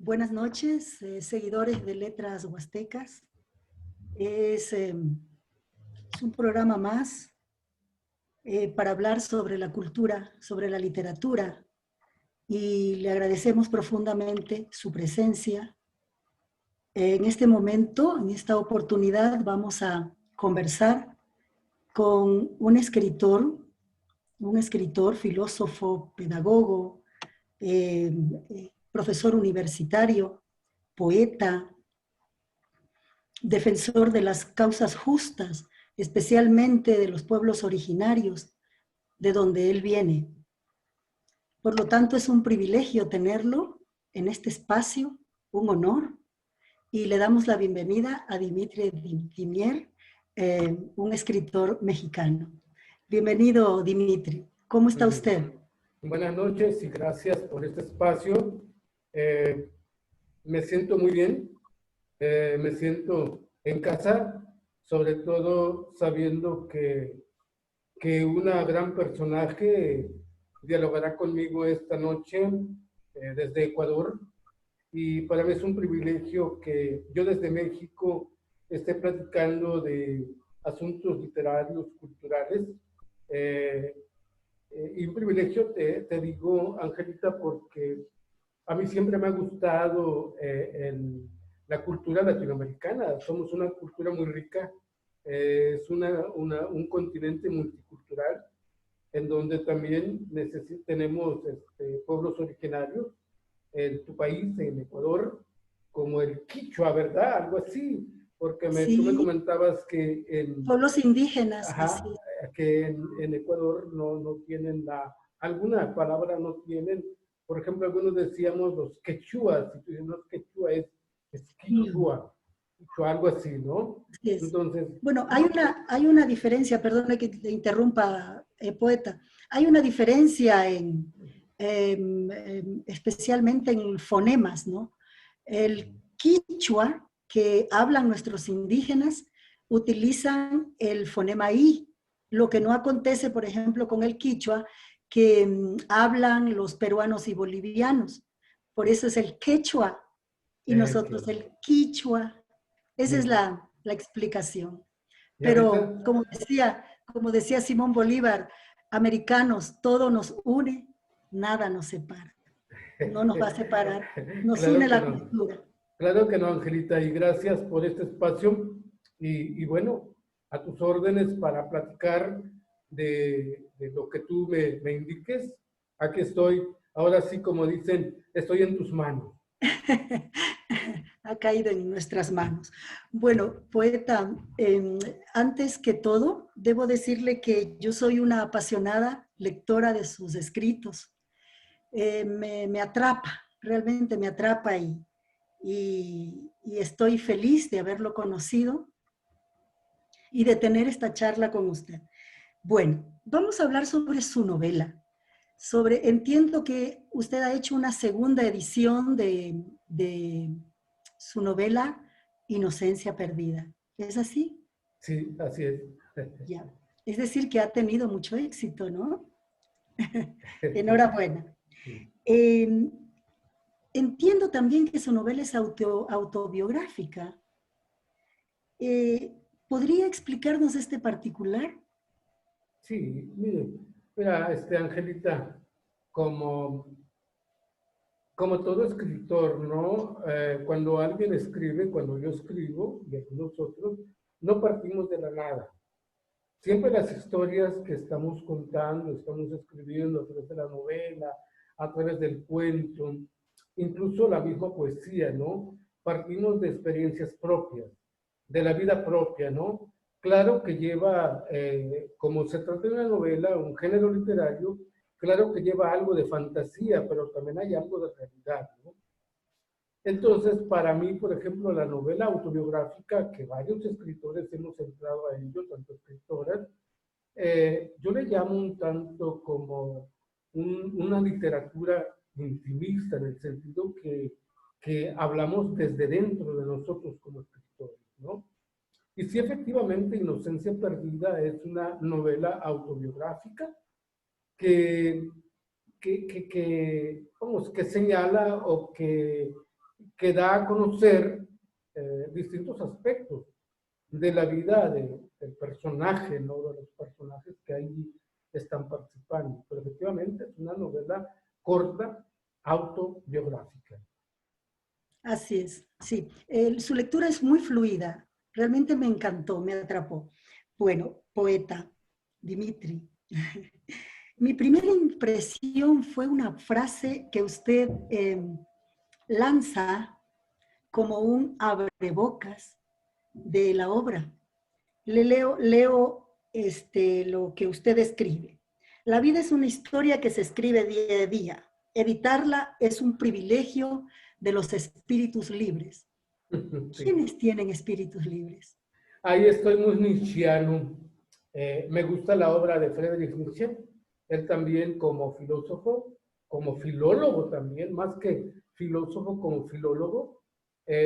Buenas noches, seguidores de Letras Huastecas. Es un programa más para hablar sobre la cultura, sobre la literatura, y le agradecemos profundamente su presencia. En este momento, en esta oportunidad, vamos a conversar con un escritor, filósofo, pedagogo, profesor universitario, poeta, defensor de las causas justas, especialmente de los pueblos originarios de donde él viene. Por lo tanto, es un privilegio tenerlo en este espacio, un honor, y le damos la bienvenida a Dimitri Dimier, un escritor mexicano. Bienvenido, Dimitri. ¿Cómo está usted? Buenas noches y gracias por este espacio. Me siento muy bien, me siento en casa, sobre todo sabiendo que una gran personaje dialogará conmigo esta noche desde Ecuador, y para mí es un privilegio que yo desde México esté platicando de asuntos literarios, culturales. Y un privilegio, te digo, Angelita, porque a mí siempre me ha gustado la cultura latinoamericana. Somos una cultura muy rica, es un continente multicultural, en donde también tenemos pueblos originarios, en tu país, en Ecuador, como el quichua, ¿verdad? Algo así, porque tú me Sí, comentabas que pueblos indígenas, ajá, así. que en Ecuador no tienen alguna palabra no tienen. Por ejemplo, algunos decíamos los quechuas, si tú dices, no es quechua, es quichua, quichua, algo así, ¿no? Así es. Entonces, Bueno, hay una diferencia, perdone que te interrumpa, poeta. Hay una diferencia especialmente en fonemas, ¿no? El quichua que hablan nuestros indígenas utilizan el fonema I, lo que no acontece, por ejemplo, con el quichua que hablan los peruanos y bolivianos. Por eso es el quechua y nosotros que, el quichua. Esa es sí. la explicación. Y Pero ahorita, como decía Simón Bolívar, americanos, todo nos une, nada nos separa. No nos va a separar, nos une claro que la no. cultura. Claro que no, Angelita, y gracias por este espacio. Y bueno, a tus órdenes para platicar de lo que tú me indiques. Aquí estoy, ahora sí, como dicen, estoy en tus manos. Ha caído en nuestras manos. Bueno, poeta, antes que todo, debo decirle que yo soy una apasionada lectora de sus escritos. Me atrapa, realmente me atrapa y estoy feliz de haberlo conocido y de tener esta charla con usted. Bueno, vamos a hablar sobre su novela. Entiendo que usted ha hecho una segunda edición de su novela Inocencia Perdida. ¿Es así? Sí, así es. Ya. Es decir, que ha tenido mucho éxito, ¿no? Enhorabuena. Eh, Entiendo también que su novela es autobiográfica. Eh, ¿Podría explicarnos este particular? Sí, mire, mira, Angelita, como, como todo escritor, ¿no? Cuando alguien escribe, cuando yo escribo, y algunos otros, no partimos de la nada. Siempre las historias que estamos contando, estamos escribiendo a través de la novela, a través del cuento, incluso la misma poesía, ¿no? Partimos de experiencias propias, de la vida propia, ¿no? Claro que lleva, como se trata de una novela, un género literario, claro que lleva algo de fantasía, pero también hay algo de realidad, ¿no? Entonces, para mí, por ejemplo, la novela autobiográfica, que varios escritores hemos entrado a ello, tanto escritoras, yo le llamo un tanto como una literatura intimista, en el sentido que hablamos desde dentro de nosotros como escritores, ¿no? Y sí, efectivamente, Inocencia Perdida es una novela autobiográfica que, vamos, que señala o que da a conocer distintos aspectos de la vida del personaje, ¿no? De los personajes que ahí están participando. Pero efectivamente es una novela corta, autobiográfica. Así es, sí. Su lectura es muy fluida. Realmente me encantó, me atrapó. Bueno, poeta, Dimitri. Mi primera impresión fue una frase que usted lanza como un abrebocas de la obra. Leo lo que usted escribe. La vida es una historia que se escribe día a día. Editarla es un privilegio de los espíritus libres. Sí. ¿Quiénes tienen espíritus libres? Ahí estoy muy nietzscheano. Me gusta la obra de Friedrich Nietzsche. Él también como filósofo, como filólogo también, más que filósofo como filólogo,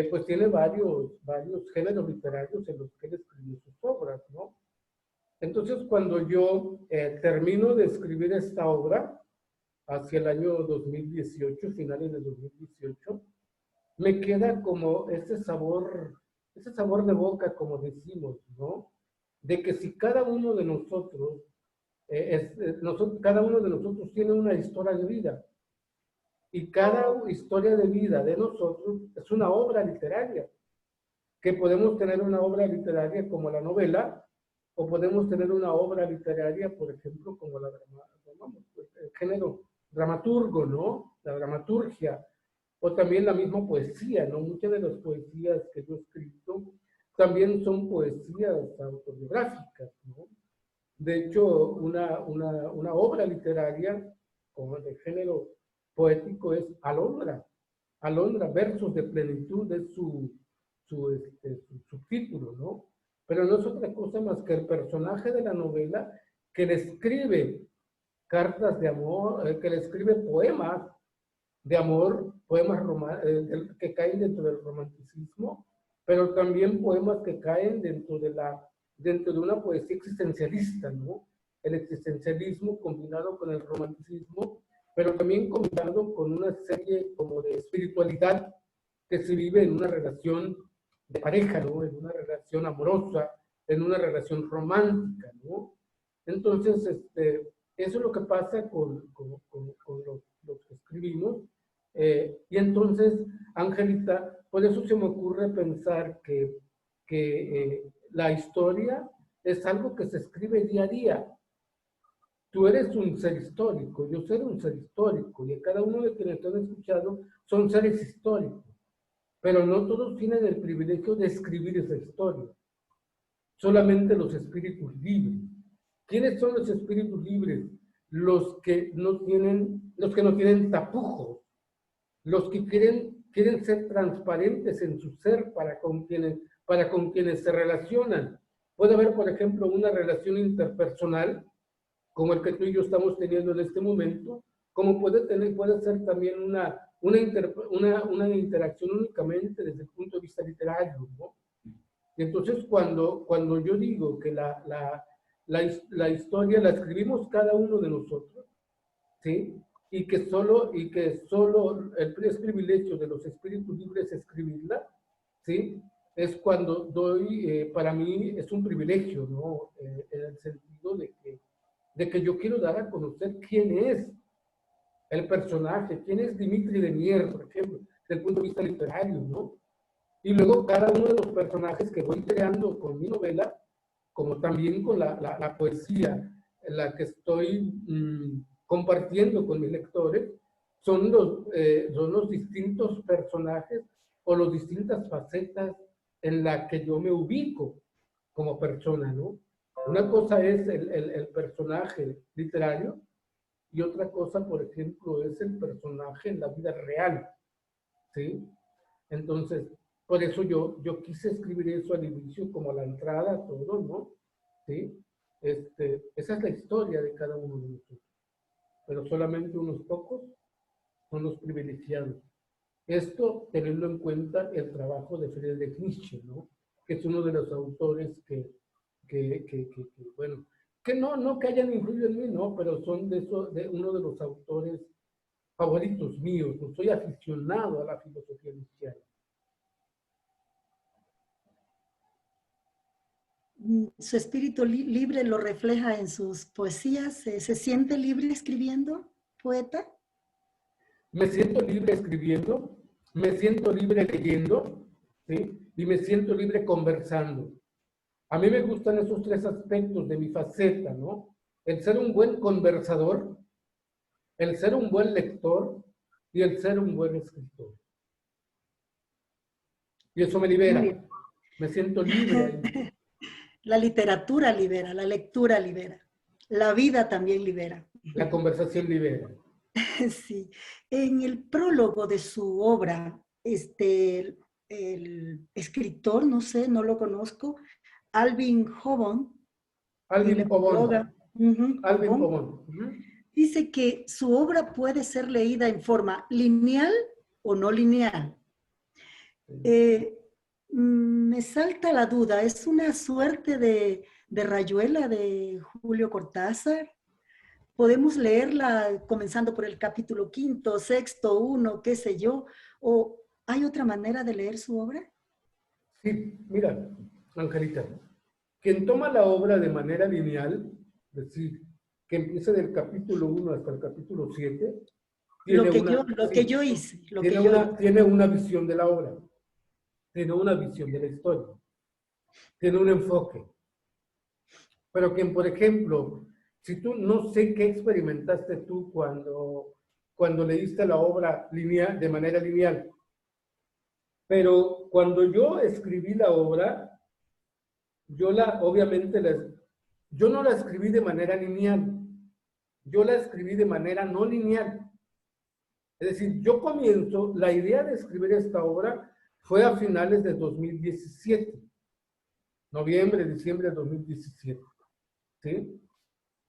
pues tiene varios géneros literarios en los que él escribió sus obras, ¿no? Entonces, cuando yo termino de escribir esta obra, hacia el año 2018, finales de 2018, me queda como ese sabor de boca, como decimos, ¿no? De que si cada uno de nosotros, cada uno de nosotros tiene una historia de vida, y cada historia de vida de nosotros es una obra literaria, que podemos tener una obra literaria como la novela, o podemos tener una obra literaria, por ejemplo, como el género dramaturgo, ¿no? La dramaturgia, o también la misma poesía, ¿no? Muchas de las poesías que yo he escrito también son poesías autobiográficas, ¿no? De hecho, una obra literaria como de género poético es Alondra. Alondra, versos de plenitud, es su subtítulo, ¿no? Pero no es otra cosa más que el personaje de la novela que le escribe cartas de amor, que le escribe poemas de amor, poemas que caen dentro del romanticismo, pero también poemas que caen dentro de una poesía existencialista, ¿no? El existencialismo combinado con el romanticismo, pero también combinado con una serie como de espiritualidad que se vive en una relación de pareja, ¿no? En una relación amorosa, en una relación romántica, ¿no? Entonces, eso es lo que pasa con los que escribimos. Y entonces, Angelita, por eso se me ocurre pensar que la historia es algo que se escribe día a día. Tú eres un ser histórico, yo soy un ser histórico, y cada uno de quienes están escuchando son seres históricos, pero no todos tienen el privilegio de escribir esa historia, solamente los espíritus libres. ¿Quiénes son los espíritus libres? Los que no tienen tapujos, los que quieren ser transparentes en su ser para con quienes se relacionan. Puede haber, por ejemplo, una relación interpersonal, como el que tú y yo estamos teniendo en este momento, como puede ser también una interacción únicamente desde el punto de vista literario, ¿no? Entonces, cuando yo digo que la historia la escribimos cada uno de nosotros, ¿sí? Y que solo es privilegio de los espíritus libres escribirla, ¿sí? Es cuando para mí es un privilegio, ¿no? En el sentido de que yo quiero dar a conocer quién es el personaje, quién es Dimitri Denier, por ejemplo, desde el punto de vista literario, ¿no? Y luego cada uno de los personajes que voy creando con mi novela, como también con la poesía en la que estoy compartiendo con mis lectores, son los distintos personajes o las distintas facetas en la que yo me ubico como persona, ¿no? Una cosa es el personaje literario y otra cosa, por ejemplo, es el personaje en la vida real, ¿sí? Entonces, por eso yo quise escribir eso al inicio, como a la entrada, todo, ¿no? ¿Sí? Esa es la historia de cada uno de nosotros, pero solamente unos pocos son los privilegiados. Esto teniendo en cuenta el trabajo de Friedrich Nietzsche, ¿no? Que es uno de los autores bueno, que no que hayan influido en mí, no, pero son de uno de los autores favoritos míos, no soy aficionado a la filosofía cristiana. Su espíritu libre lo refleja en sus poesías. ¿Se siente libre escribiendo, poeta? Me siento libre escribiendo, me siento libre leyendo, ¿sí? Y me siento libre conversando. A mí me gustan esos tres aspectos de mi faceta, ¿no? El ser un buen conversador, el ser un buen lector y el ser un buen escritor. Y eso me libera. Me siento libre ahí. La literatura libera, la lectura libera, la vida también libera. La conversación libera. Sí. En el prólogo de su obra, el escritor, no sé, no lo conozco, Alvin Hobon, Alvin Pobón. Alvin Hobon, Pobón. dice que su obra puede ser leída en forma lineal o no lineal. Me salta la duda, ¿es una suerte de rayuela de Julio Cortázar? ¿Podemos leerla comenzando por el capítulo 5, 6, 1, qué sé yo? ¿O hay otra manera de leer su obra? Sí, mira, Angelita, quien toma la obra de manera lineal, es decir, que empieza del capítulo 1 hasta el capítulo 7, tiene tiene una visión de la obra, tiene una visión de la historia, tiene un enfoque. Pero quien, por ejemplo, si tú no sé qué experimentaste tú cuando leíste la obra lineal, de manera lineal, pero cuando yo escribí la obra, yo no la escribí de manera lineal, yo la escribí de manera no lineal. Es decir, la idea de escribir esta obra fue a finales de 2017, noviembre, diciembre de 2017, ¿sí?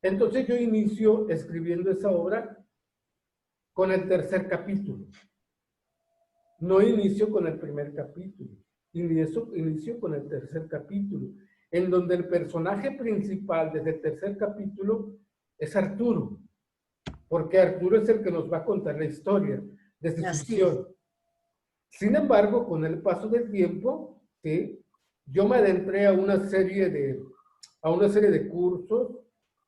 Entonces yo inicio escribiendo esa obra con el tercer capítulo. No inicio con el primer capítulo, inicio con el tercer capítulo, en donde el personaje principal desde el tercer capítulo es Arturo, porque Arturo es el que nos va a contar la historia desde su visión. Sin embargo, con el paso del tiempo, ¿sí?, yo me adentré a una serie de cursos,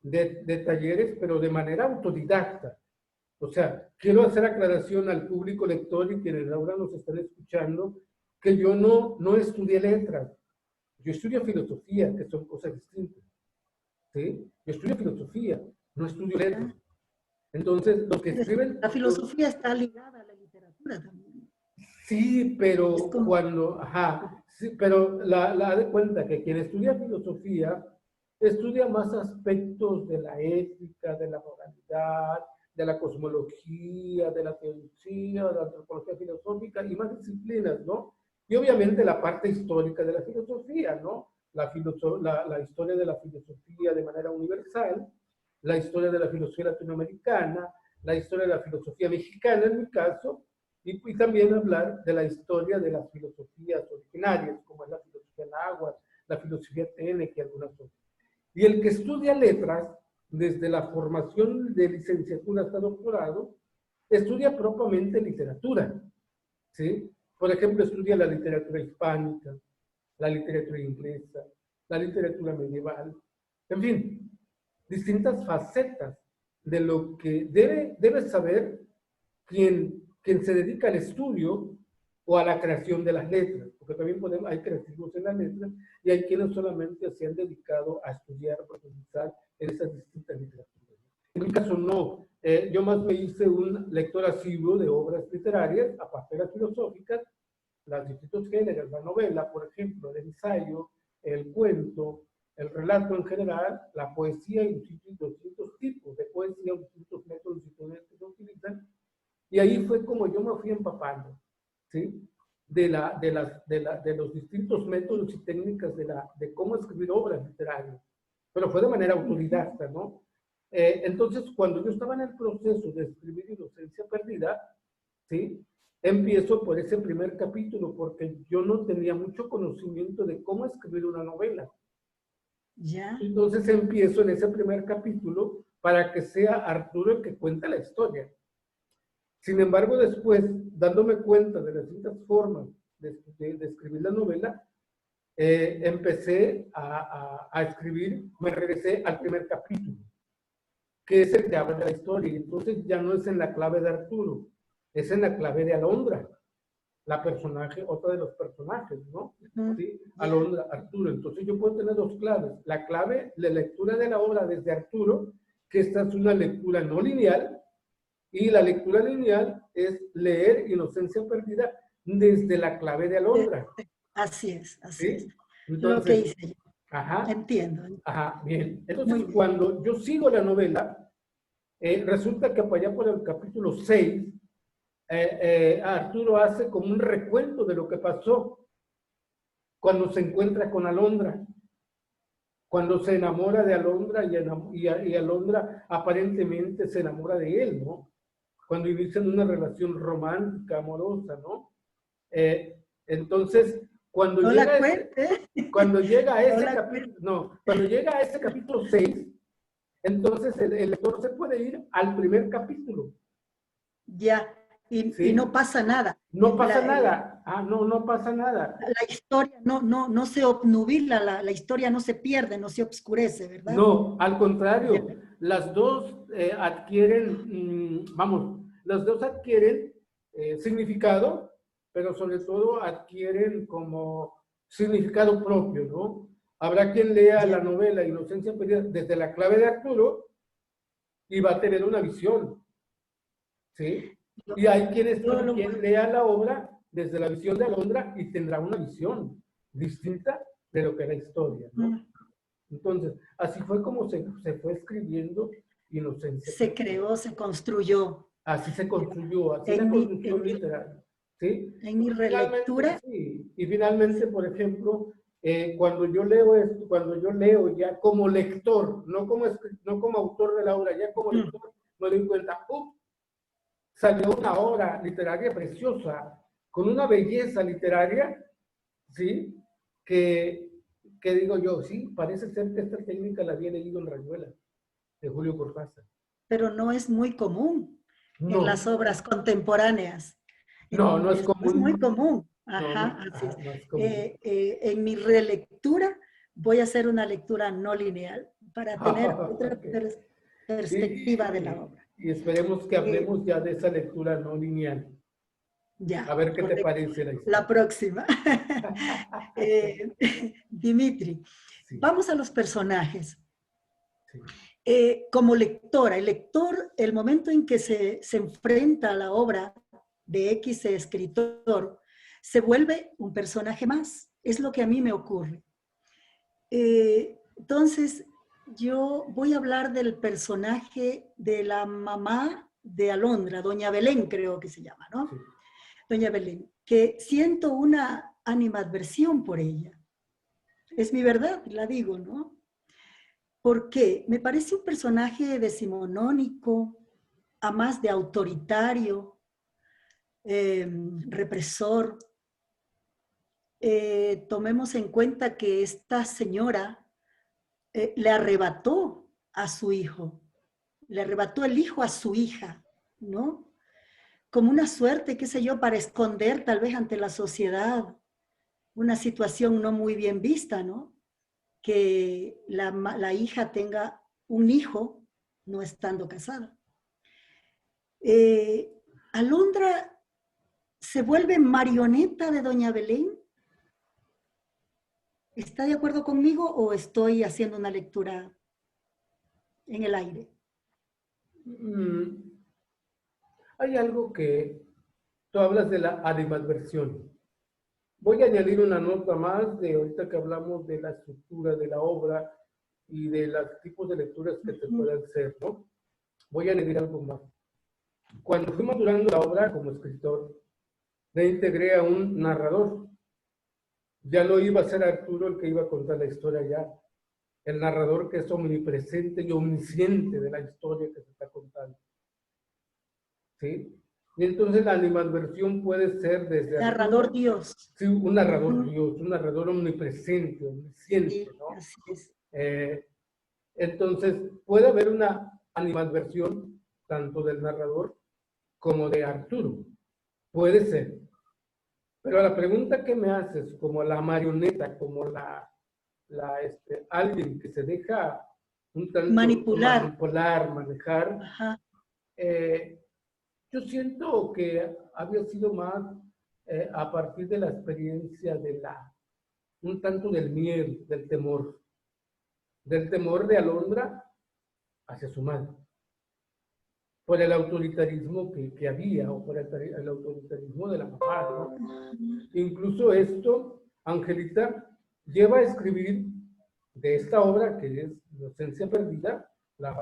de talleres, pero de manera autodidacta. O sea, quiero hacer aclaración al público lector y quienes ahora nos están escuchando, que yo no estudié letras, yo estudio filosofía, que son cosas distintas. ¿Sí? Yo estudio filosofía, no estudio letras. Entonces, los que escriben... La filosofía está ligada a la literatura también. Sí, pero pero la de cuenta que quien estudia filosofía estudia más aspectos de la ética, de la moralidad, de la cosmología, de la teología, de la antropología filosófica y más disciplinas, ¿no? Y obviamente la parte histórica de la filosofía, ¿no? La historia de la filosofía de manera universal, la historia de la filosofía latinoamericana, la historia de la filosofía mexicana en mi caso, y también hablar de la historia de las filosofías originarias, como es la filosofía náhuatl, la filosofía ténec y algunas otras. Y el que estudia letras, desde la formación de licenciatura hasta doctorado, estudia propiamente literatura, ¿sí? Por ejemplo, estudia la literatura hispánica, la literatura inglesa, la literatura medieval, en fin, distintas facetas de lo que debe saber quien se dedica al estudio o a la creación de las letras, porque también hay creativos en las letras y hay quienes solamente se han dedicado a estudiar, a profundizar en esas distintas literaturas. En mi caso no, yo más me hice un lector asiduo de obras literarias, aparte de las filosóficas, los distintos géneros, la novela, por ejemplo, el ensayo, el cuento, el relato en general, la poesía y los distintos tipos de poesía, los distintos métodos y poderes que se utilizan. Y ahí fue como yo me fui empapando, ¿sí? De los distintos métodos y técnicas de cómo escribir obras literarias. Pero fue de manera autodidacta, ¿no? Entonces, cuando yo estaba en el proceso de escribir Inocencia Perdida, ¿sí?, empiezo por ese primer capítulo, porque yo no tenía mucho conocimiento de cómo escribir una novela. ¿Ya? Entonces empiezo en ese primer capítulo para que sea Arturo el que cuenta la historia. Sin embargo, después, dándome cuenta de las distintas formas de escribir la novela, empecé a escribir, me regresé al primer capítulo, que es el que habla de la historia. Y entonces ya no es en la clave de Arturo, es en la clave de Alondra, la personaje, otra de los personajes, ¿no? ¿Sí? Alondra, Arturo. Entonces yo puedo tener dos claves. La clave de lectura de la obra desde Arturo, que esta es una lectura no lineal, y la lectura lineal es leer Inocencia Perdida desde la clave de Alondra. Así es, así ¿Sí? es. Entonces, Lo que hice yo. Ajá. Entiendo. Ajá, bien. Entonces, Muy bien. cuando yo sigo la novela, resulta que para allá por el capítulo 6, Arturo hace como un recuento de lo que pasó cuando se encuentra con Alondra, cuando se enamora de Alondra y Alondra aparentemente se enamora de él, ¿no? Cuando inician una relación romántica, amorosa, ¿no? Entonces, cuando No llega la cuente. cuando llega a No ese la capítulo, no, cuando llega a ese capítulo 6, entonces el lector se puede ir al primer capítulo. Ya, y no ¿Sí? pasa nada. No pasa nada. No pasa nada. La historia no se obnubila, la historia no se pierde, no se obscurece, ¿verdad? No, al Ya. contrario, las dos adquieren, las dos adquieren significado, pero sobre todo adquieren como significado propio, ¿no? Habrá quien lea la Ya. novela Inocencia Perdida desde la clave de Arturo y va a tener una visión, ¿sí? Yo, Y hay quienes, yo lo quien lea la obra desde la visión de Alondra y tendrá una visión distinta de lo que es la historia, ¿no? Entonces, así fue como se fue escribiendo Inocencia se Perdida. creó, se construyó. Así se construyó, así la En mi, construcción literal, ¿sí? en mi Y finalmente, relectura, sí, y finalmente, por ejemplo, cuando yo leo esto, cuando yo leo ya como lector, no como autor de la obra, ya como lector, me doy cuenta, salió una obra literaria preciosa, con una belleza literaria, ¿sí? Que, que digo yo, sí, parece ser que esta técnica la había leído en Rayuela, de Julio Cortázar. pero no es muy común en las No, obras contemporáneas. no es No es muy común. común. No, Ajá, no, así es. no es común. En mi relectura voy a hacer una lectura no lineal para tener otra Okay. perspectiva de la obra. Y esperemos que Eh, hablemos ya de esa lectura no lineal. A ya, ver qué te correcto. parece la La historia. próxima. Eh, Dimitri, Sí, vamos a los personajes. sí. Como lectora, el lector, el momento en que se enfrenta a la obra de X escritor, se vuelve un personaje más. Es lo que a mí me ocurre. Entonces, yo voy a hablar del personaje de la mamá de Alondra, doña Belén creo que se llama, ¿no? Sí. Doña Belén, que siento una animadversión por ella. Es mi verdad, la digo, ¿no? Porque me parece un personaje decimonónico, a más de autoritario, represor. Tomemos en cuenta que esta señora le arrebató a su hijo, le arrebató el hijo a su hija, ¿no? Como una suerte, qué sé yo, para esconder tal vez ante la sociedad una situación no muy bien vista, ¿no? Que la hija tenga un hijo no estando casada. Alondra se vuelve marioneta de doña Belén. ¿Está de acuerdo conmigo o estoy haciendo una lectura en el aire? Hay algo que tú hablas de la animadversión. Voy a añadir una nota más de ahorita que hablamos de la estructura de la obra y de los tipos de lecturas que se pueden hacer, ¿no? Voy a añadir algo más. Cuando fui madurando la obra como escritor, le integré a un narrador. Ya no iba a ser Arturo el que iba a contar la historia ya. El narrador que es omnipresente y omnisciente de la historia que se está contando. ¿Sí? Y entonces la animadversión puede ser desde Narrador Arturo, Dios. sí, un narrador Dios, un narrador omnipresente, omnisciente, Sí, ¿no? así es. Entonces puede haber una animadversión tanto del narrador como de Arturo. Puede ser. Pero la pregunta que me haces, como la marioneta, como alguien que se deja un tanto Manipular. manipular, manejar, Ajá. yo siento que había sido más a partir de la experiencia un tanto del miedo, del temor de Alondra hacia su madre, por el autoritarismo que había, o por el autoritarismo de la mamá, ¿no? Incluso esto, Angelita lleva a escribir de esta obra, que es Inocencia Perdida, la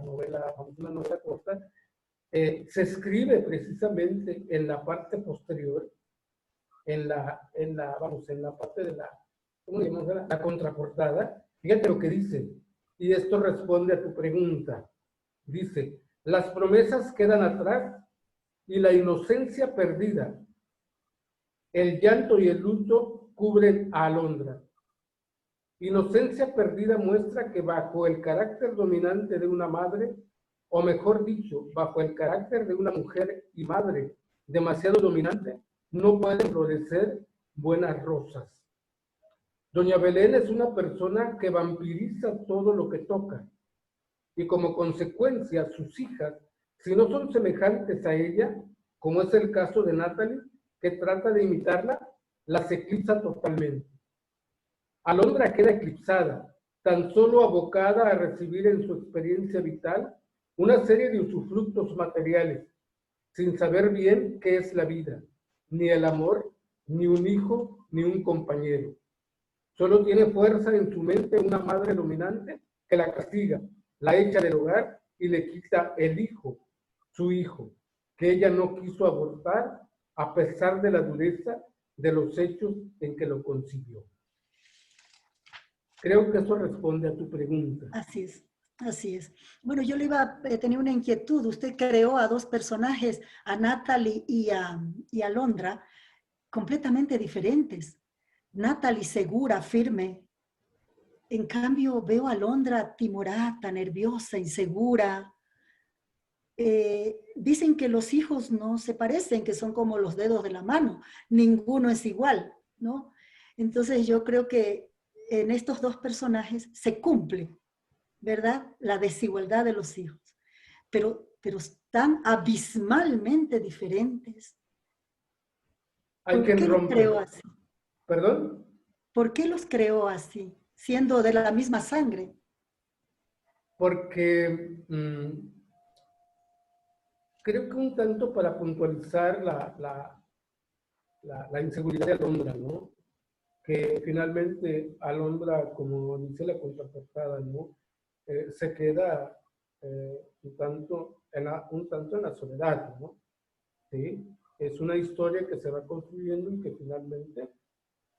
novela, una novela corta, se escribe precisamente en la parte posterior, vamos, en la parte de ¿cómo le llamamos? La contraportada. Fíjate lo que dice, y esto responde a tu pregunta. Dice, las promesas quedan atrás y la inocencia perdida. El llanto y el luto cubren a Alondra. Inocencia perdida muestra que bajo el carácter dominante de una madre, o mejor dicho, bajo el carácter de una mujer y madre demasiado dominante, no pueden florecer buenas rosas. Doña Belén es una persona que vampiriza todo lo que toca, y como consecuencia sus hijas, si no son semejantes a ella, como es el caso de Natalie, que trata de imitarla, las eclipsa totalmente. Alondra queda eclipsada, tan solo abocada a recibir en su experiencia vital una serie de usufructos materiales, sin saber bien qué es la vida, ni el amor, ni un hijo, ni un compañero. Solo tiene fuerza en su mente una madre dominante que la castiga, la echa del hogar y le quita el hijo, su hijo, que ella no quiso abortar a pesar de la dureza de los hechos en que lo concibió. Creo que eso responde a tu pregunta. Así es, así es. Bueno, yo le iba a tener una inquietud. Usted creó a dos personajes, a Natalie y a Alondra, completamente diferentes. Natalie segura, firme. En cambio, veo a Alondra timorata, nerviosa, insegura. Dicen que los hijos no se parecen, que son como los dedos de la mano. Ninguno es igual, ¿no? Entonces yo creo que en estos dos personajes se cumple, ¿verdad? La desigualdad de los hijos. Pero están abismalmente diferentes. Hay que ¿Por qué los creó romper. así? ¿Perdón? ¿Por qué los creó así, siendo de la misma sangre? Porque creo que un tanto para puntualizar la inseguridad de Alondra, ¿no? Que finalmente Alondra, como dice la contraportada, ¿no? Se queda un tanto en la soledad, ¿no? ¿Sí? Es una historia que se va construyendo y que finalmente,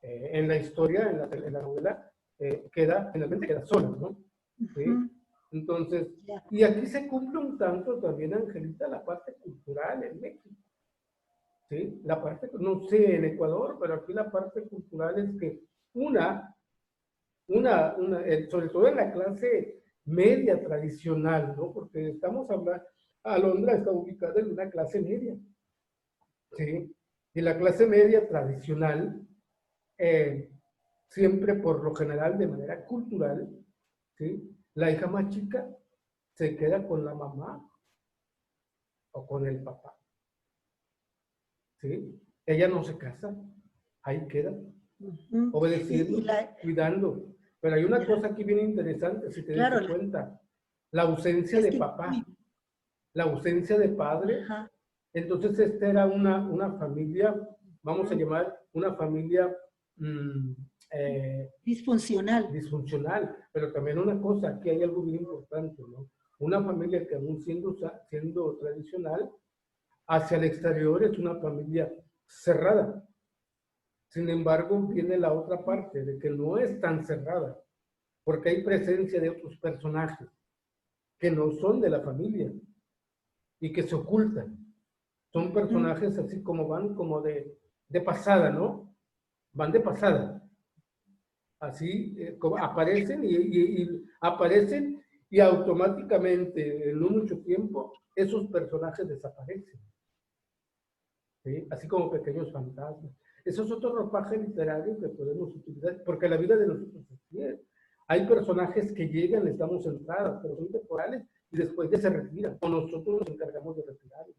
en la historia, en la novela, finalmente queda sola, ¿no? ¿Sí? Entonces, y aquí se cumple un tanto también, Angelita, la parte cultural en México. ¿Sí? La parte, no sé, en Ecuador, pero aquí la parte cultural es que sobre todo en la clase media tradicional, ¿no? Porque estamos hablando, Alondra está ubicada en una clase media, ¿sí? Y la clase media tradicional, siempre por lo general de manera cultural, ¿sí? La hija más chica se queda con la mamá o con el papá, ¿sí? Ella no se casa, ahí queda, obedeciendo, cuidando. Pero hay una cosa aquí bien interesante, si te das cuenta, la ausencia de papá, la ausencia de padre. Ajá. Entonces esta era una familia, vamos a llamar una familia disfuncional, pero también una cosa, aquí hay algo bien importante, ¿no? Una familia que aún siendo tradicional, hacia el exterior es una familia cerrada. Sin embargo, viene la otra parte, de que no es tan cerrada, porque hay presencia de otros personajes que no son de la familia y que se ocultan. Son personajes así como van como de pasada, ¿no? Van de pasada. Así como aparecen y aparecen y automáticamente, en no mucho tiempo, esos personajes desaparecen. ¿sí? Así como pequeños fantasmas. Eso es otro ropaje literario que podemos utilizar, porque la vida de nosotros es así. Hay personajes que llegan, les damos entrada, pero son temporales y después ya se retiran, o nosotros nos encargamos de retirarlos.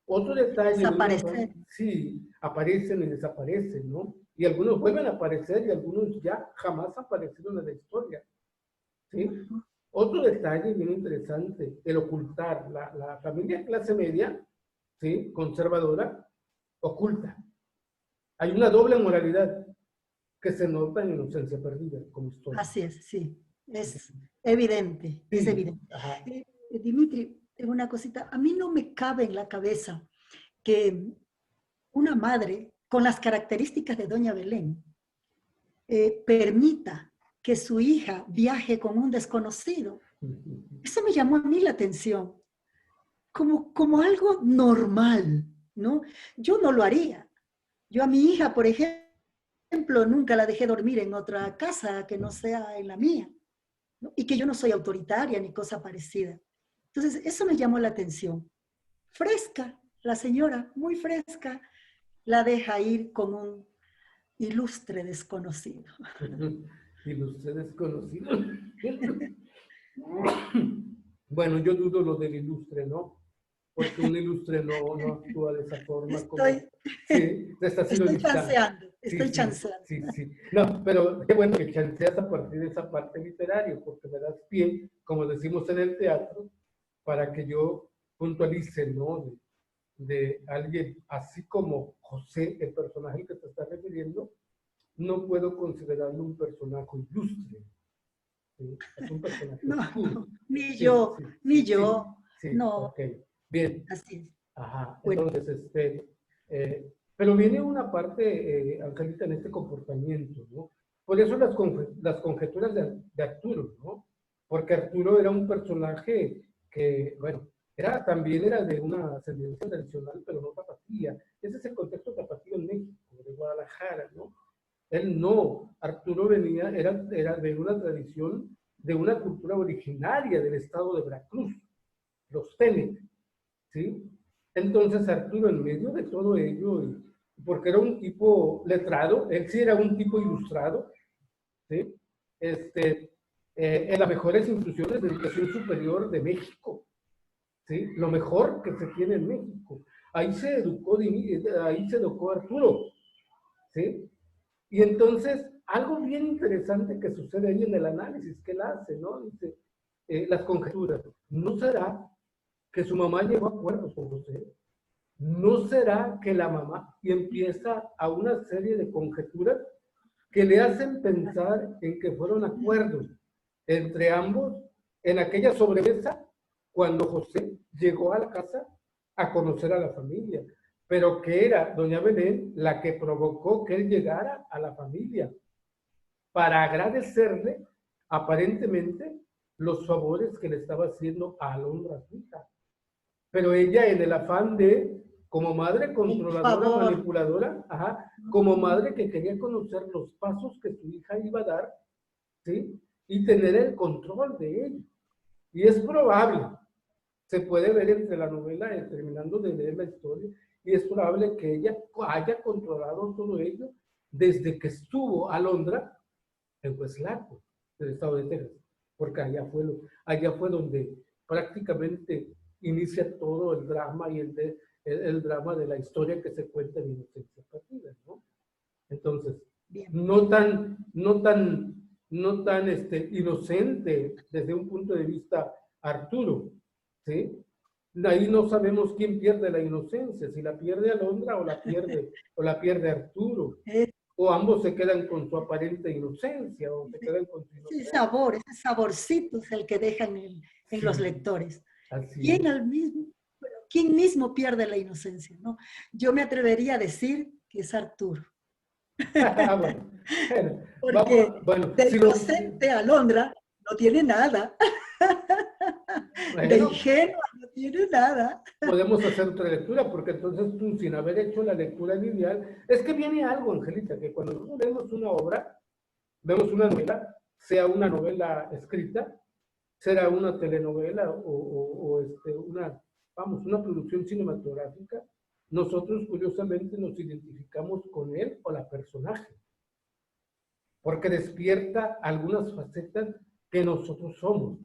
Otro detalle de una Desaparecer. sí, aparecen y desaparecen, ¿no? Y algunos vuelven a aparecer y algunos ya jamás aparecieron en la historia, ¿sí? Ujú. Otro detalle bien interesante, el ocultar. La familia clase media, ¿sí? Conservadora, oculta. Hay una doble moralidad que se nota en Inocencia Perdida como historia. Así es, sí. Es evidente, es Sí, evidente. ajá. Dimitri, tengo una cosita. A mí no me cabe en la cabeza que una madre con las características de Doña Belén permita que su hija viaje con un desconocido. Eso me llamó a mí la atención, como algo normal, ¿no? Yo no lo haría. Yo a mi hija, por ejemplo, nunca la dejé dormir en otra casa que no sea en la mía, ¿no? Y que yo no soy autoritaria ni cosa parecida. Entonces, eso me llamó la atención. Fresca, la señora, muy fresca, la deja ir con un ilustre desconocido. Ilustre desconocido. Bueno, yo dudo lo del ilustre, ¿no? Porque un ilustre no actúa de esa forma como... Estoy, Sí, está siendo estoy distante. chanceando, Sí, estoy sí, chanceando. sí, sí. No, pero qué bueno que chanceas a partir de esa parte literaria, porque me das pie, como decimos en el teatro, para que yo puntualice, ¿no? De alguien así como José, el personaje al que te estás refiriendo, no puedo considerarlo un personaje ilustre. ¿Sí? Es un personaje No, oscuro. no, ni Sí, yo, sí, ni sí, sí, yo. sí, No, ok. Bien, así es. ajá. Bueno, Entonces, pero viene una parte, Angelita, en este comportamiento, ¿no? Por eso las conjeturas de Arturo, ¿no? Porque Arturo era un personaje que, bueno, también era de una ascendencia tradicional, pero no tapatía. Ese es el contexto tapatío en México, de Guadalajara, ¿no? Él no, Arturo era de una tradición, de una cultura originaria del estado de Veracruz, los Tenec, ¿sí? Entonces Arturo, en medio de todo ello, porque era un tipo letrado, él sí era un tipo ilustrado, ¿sí? En las mejores instituciones de educación superior de México, ¿sí? Lo mejor que se tiene en México. Ahí se educó Arturo, ¿sí? Y entonces, algo bien interesante que sucede ahí en el análisis que él hace, ¿no? Dice, las conjeturas. ¿No será que su mamá llegó a acuerdos con José? ¿No será que la mamá y empieza a una serie de conjeturas que le hacen pensar en que fueron acuerdos entre ambos en aquella sobremesa cuando José llegó a la casa a conocer a la familia, pero que era doña Belén la que provocó que él llegara a la familia para agradecerle aparentemente los favores que le estaba haciendo a Alondra, su hija. Pero ella en el afán de, como madre un controladora, favor. manipuladora, ajá, como madre que quería conocer los pasos que su hija iba a dar, ¿sí? Y tener el control de ella. Y es probable, se puede ver entre la novela, terminando de leer la historia, y es probable que ella haya controlado todo ello desde que estuvo Alondra en Hueslaco, del estado de Texas, porque allá fue donde prácticamente inicia todo el drama y el drama de la historia que se cuenta en Inocencia Perdida, ¿no? Entonces, Bien. no tan inocente desde un punto de vista Arturo, ¿sí? Ahí no sabemos quién pierde la inocencia, si la pierde Alondra o la pierde Arturo, Es- o ambos se quedan con su aparente inocencia, o se quedan con su Ese inocencia. sabor, ese saborcito es el que dejan en los Sí, lectores. así ¿Quién, es. quién mismo pierde la inocencia? ¿No? Yo me atrevería a decir que es Arturo, Bueno, vamos, porque bueno, de inocente Alondra no tiene nada, de bueno, ingenua no tiene nada. podemos hacer otra lectura, porque entonces tú, sin haber hecho la lectura lineal, es que viene algo, Angelita, que cuando nosotros vemos una obra, vemos una novela, sea una novela escrita, será una telenovela o una producción cinematográfica, nosotros curiosamente nos identificamos con él o la personaje, porque despierta algunas facetas que nosotros somos.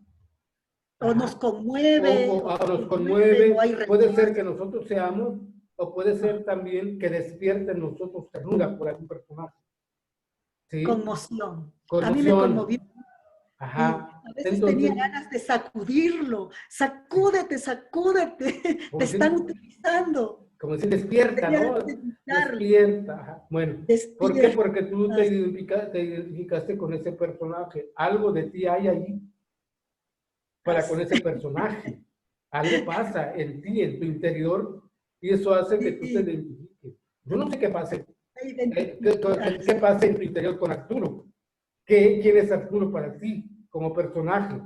O nos Ajá. conmueve, O nos o hay conmueve, puede ser rechazo. que nosotros seamos, o puede ser también que despierte en nosotros ternura por algún personaje. ¿Sí? Conmoción. A mí me conmovió. Conmoción. Y Ajá. a veces tenía Entonces, ganas de sacudirlo. Sacúdete, sacúdete. Te como están si, utilizando. como si despierta, Tenía ¿no? ganas de gritarle. Despierta. Ajá. Bueno, ¿por qué? Despierta. Porque tú te identificaste con ese personaje. Algo de ti hay ahí para con ese personaje. Algo pasa en ti, en tu interior, y eso hace que tú te Sí, identifiques. Yo no sé qué pase. me ¿Qué pasa en tu interior con Arturo? ¿Quién es Arturo para ti como personaje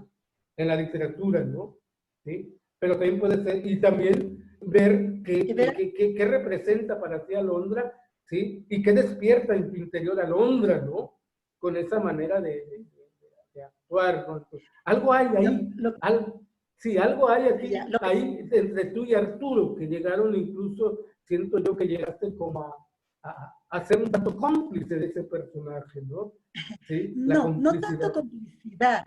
en la literatura, no? ¿Sí? Pero también puede ser, y también ver qué representa para ti Alondra, ¿sí? Y qué despierta en tu interior Alondra, ¿no? Con esa manera de actuar, ¿no? Entonces, algo hay ahí, sí, algo hay aquí, ahí entre tú y Arturo, que llegaron incluso, siento yo que llegaste como a ser un tanto cómplice de ese personaje, ¿no? Sí, la No, no tanto complicidad. complicidad.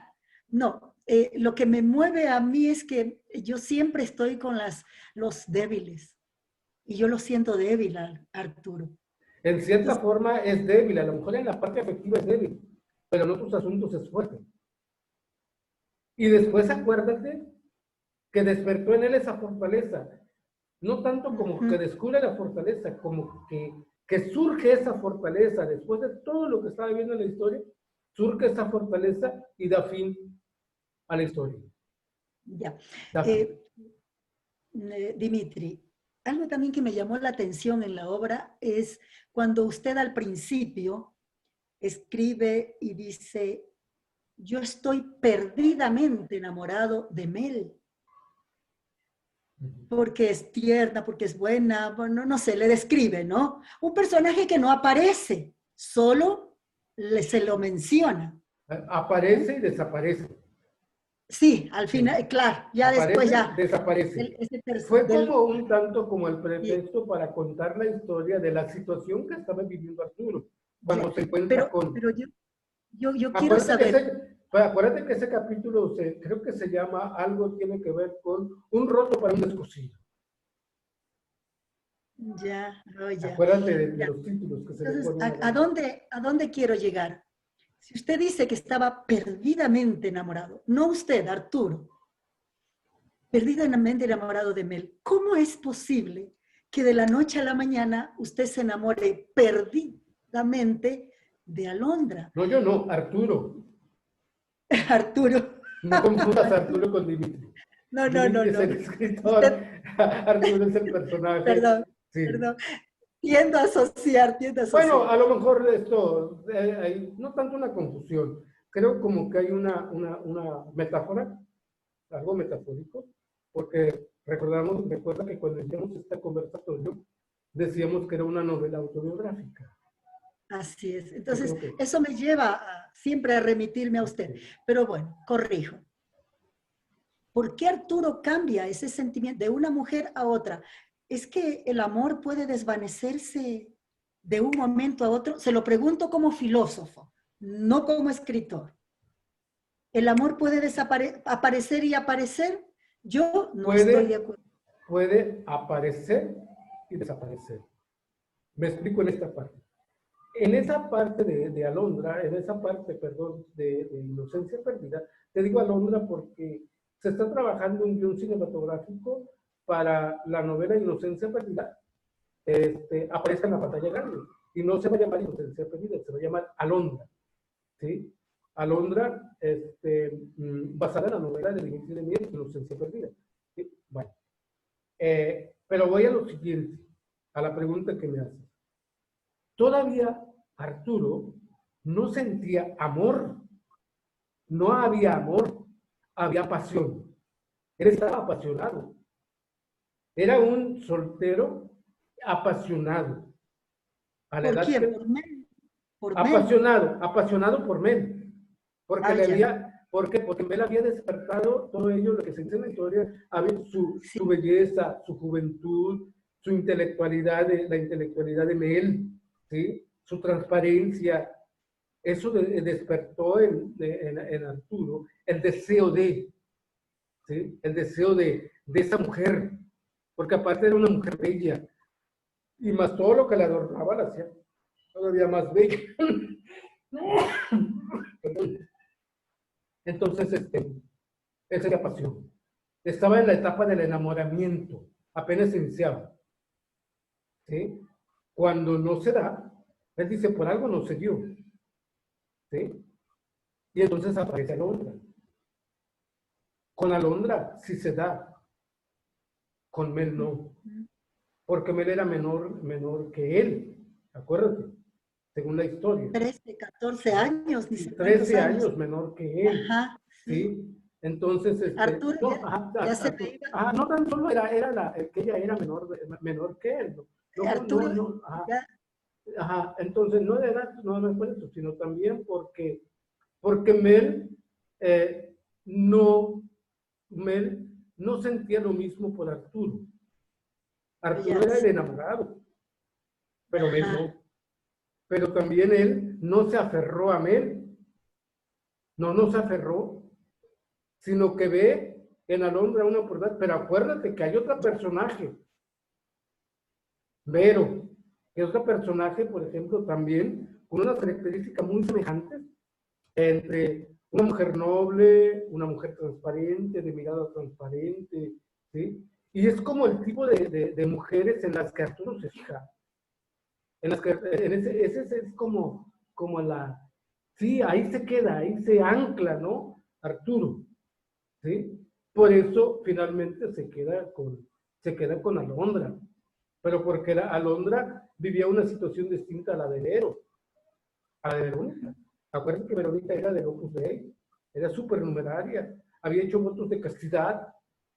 No, lo que me mueve a mí es que yo siempre estoy con los débiles. Y yo lo siento débil, Arturo. En cierta Entonces, forma es débil, a lo mejor en la parte afectiva es débil, pero en otros asuntos es fuerte. Y después acuérdate que despertó en él esa fortaleza, no tanto como que descubre la fortaleza, como que surge esa fortaleza, después de todo lo que estaba viendo en la historia, surge esa fortaleza y da fin a la historia. ya. Da fin. Dimitri, algo también que me llamó la atención en la obra es cuando usted al principio escribe y dice, yo estoy perdidamente enamorado de Mel, porque es tierna, porque es buena, bueno, no sé, le describe, ¿no? Un personaje que no aparece, solo se lo menciona. Aparece y desaparece. Sí, al Sí. final, claro, ya después Aparece, ya. desaparece. Fue Del, como un tanto como el sí, pretexto para contar la historia de la situación que estaba viviendo Arturo cuando ya. se encuentra con... Pero yo quiero saber. Acuérdate que ese capítulo creo que se llama algo tiene que ver con un roto para un descosido. Ya, oh, ya. Acuérdate de Ya. los títulos que se le Entonces, ponen a la ¿a dónde quiero llegar? Si usted dice que estaba perdidamente enamorado, no usted, Arturo, perdidamente enamorado de Mel, ¿cómo es posible que de la noche a la mañana usted se enamore perdidamente de Alondra? No, yo no, Arturo. Arturo. No confundas a Arturo con Dimitri. No, no, no, Dimitri es no. el escritor, Usted, Arturo es el personaje. perdón, Sí. perdón. Tiendo a asociar, tiendo a Bueno, asociar. a lo mejor esto, hay no tanto una confusión, creo como que hay una metáfora, algo metafórico, porque recuerda que cuando hicimos esta conversación, decíamos que era una novela autobiográfica. Así es. Yo Entonces, creo que... eso me lleva siempre a remitirme a usted. Sí. Pero bueno, corrijo. ¿Por qué Arturo cambia ese sentimiento de una mujer a otra? Es que el amor puede desvanecerse de un momento a otro. Se lo pregunto como filósofo, no como escritor. ¿El amor puede aparecer y aparecer? Yo no estoy de acuerdo. Puede aparecer y desaparecer. Me explico en esta parte. En esa parte de Alondra, en esa parte, perdón, de Inocencia Perdida, te digo Alondra porque se está trabajando un guión cinematográfico para la novela Inocencia Perdida. Aparece en la pantalla grande y no se va a llamar Inocencia Perdida, se va a llamar Alondra, ¿sí? Alondra, basada en la novela de Dimitri de Mier, Inocencia Perdida. ¿Sí? Bueno, pero voy a lo siguiente, a la pregunta que me haces. Todavía Arturo no sentía amor, no había amor, había pasión. Él estaba apasionado. Era un soltero apasionado. A la ¿Por edad quién? que... ¿Por Mel? ¿Por Mel? Apasionado por Mel. Porque Ah, ya. porque Mel había despertado todo ello, lo que se dice en la historia, su Sí, belleza, su juventud, su intelectualidad, la intelectualidad de Mel, ¿sí? Su transparencia, eso despertó en Arturo el deseo de, ¿sí? El deseo de esa mujer, porque aparte era una mujer bella, y más todo lo que la adornaba la hacía todavía más bella. Entonces, esa era pasión. Estaba en la etapa del enamoramiento, apenas iniciaba, ¿sí? Cuando no se da, él dice, por algo no se dio, ¿sí? Y entonces aparece Alondra. Con Alondra sí se da, con Mel no, porque Mel era menor que él, acuérdate, según la historia. 13, 14 años, ni sé cuántos 13 años. años menor que él. Ajá, sí. ¿Sí? Entonces, Arturo no, ya se veía. no tan solo era que ella era menor que él. Arturo Entonces no era por eso, sino también porque Mel, no, Mel no sentía lo mismo por Arturo. Arturo era el enamorado, pero Mel no. Pero también él no se aferró a Mel. No se aferró, sino que ve en Alondra una oportunidad. Pero acuérdate que hay otro personaje, Vero, que es otro personaje, por ejemplo, también con unas características muy semejantes entre una mujer noble, una mujer transparente, de mirada transparente, ¿sí? Y es como el tipo de mujeres en las que Arturo se fija. Ese es como la... Sí, ahí se queda, ahí se ancla, ¿no? Arturo, ¿sí? Por eso finalmente se queda con Alondra, pero porque Alondra vivía una situación distinta a la de Vero, a la de Verónica. Acuérdense que Verónica era de Opus Dei, era supernumeraria, había hecho votos de castidad.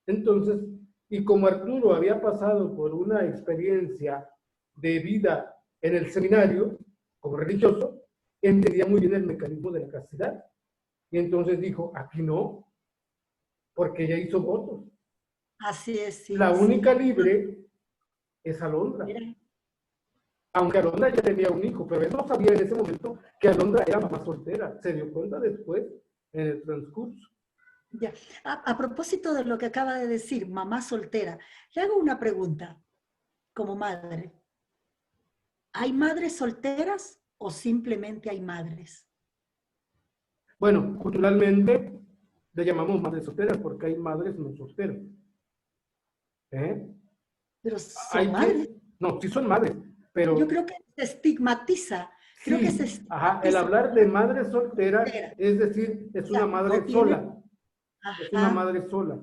Entonces, y como Arturo había pasado por una experiencia de vida en el seminario, como religioso, entendía muy bien el mecanismo de la castidad. Y entonces dijo, aquí no, porque ella hizo votos. Así es, sí. La única libre es Alondra. Mira. Aunque Alondra ya tenía un hijo, pero él no sabía en ese momento que Alondra era mamá soltera. Se dio cuenta después, en el transcurso. Ya. A propósito de lo que acaba de decir, mamá soltera, le hago una pregunta como madre. ¿Hay madres solteras o simplemente hay madres? Bueno, culturalmente le llamamos madres solteras porque hay madres no solteras. Pero son madres. No, sí son madres, pero... Yo creo que se estigmatiza. Sí, creo que se estigmatiza. El hablar de madre soltera, es decir, es una madre sola. Es una madre sola.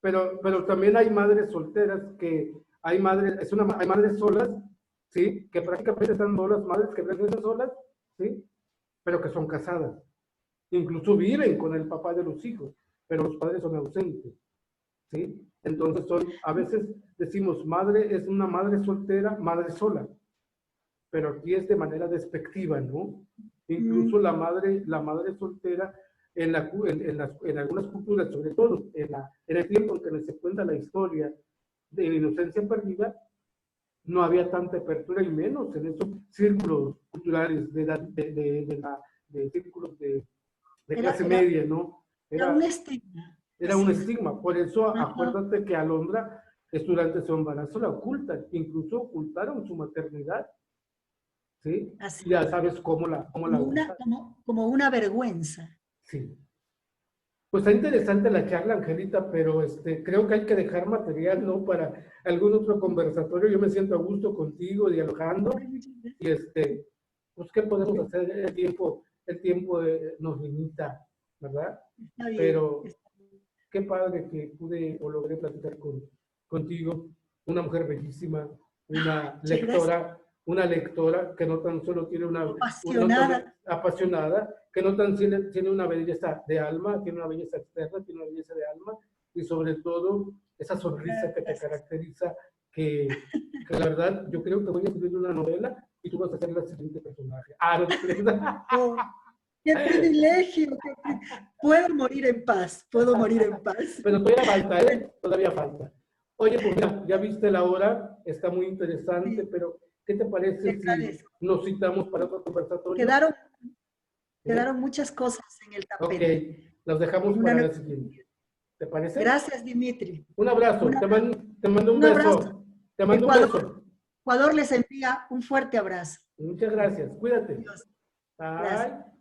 Pero también hay madres solteras que hay madres solas, ¿sí? Que prácticamente están solas, madres que están solas, ¿sí? Pero que son casadas. Incluso viven con el papá de los hijos, pero los padres son ausentes, ¿sí? Entonces a veces decimos es una madre soltera, madre sola, pero aquí es de manera despectiva, ¿no? Incluso la madre soltera en algunas culturas, sobre todo en el tiempo en que se cuenta la historia de la inocencia perdida, no había tanta apertura y menos en esos círculos culturales de círculos de clase media, ¿no? Era un estigma. Era un estigma. Por eso, acuérdate que Alondra, durante su embarazo, la ocultan. Incluso ocultaron su maternidad. ¿Sí? Así ya sabes cómo la como una vergüenza. Sí. Pues está interesante la charla, Angelita, pero creo que hay que dejar material, ¿no? Para algún otro conversatorio. Yo me siento a gusto contigo, dialogando. Y pues, ¿qué podemos hacer? El tiempo nos limita, ¿verdad? Pero qué padre que pude o logré platicar contigo. Una mujer bellísima, una lectora que no tan solo tiene apasionada, que no tan tiene una belleza de alma, tiene una belleza externa, tiene una belleza de alma, y sobre todo esa sonrisa que te caracteriza, que la verdad yo creo que voy a escribir una novela y tú vas a ser la siguiente personaje. ¡Qué privilegio! Puedo morir en paz, Pero todavía falta, Oye, pues mira, ya viste la hora, está muy interesante, Sí, pero ¿qué te te parece si agradezco. nos citamos para otro conversatorio? Quedaron, ¿Eh? quedaron muchas cosas en el Ok, tapete. los dejamos En una para la nueva siguiente. ¿Te parece? Gracias, Dimitri. Un abrazo, Una- te mando un un abrazo. beso. Te mando un Ecuador, beso. Ecuador les envía un fuerte abrazo. Muchas gracias, cuídate. Dios, gracias. Bye.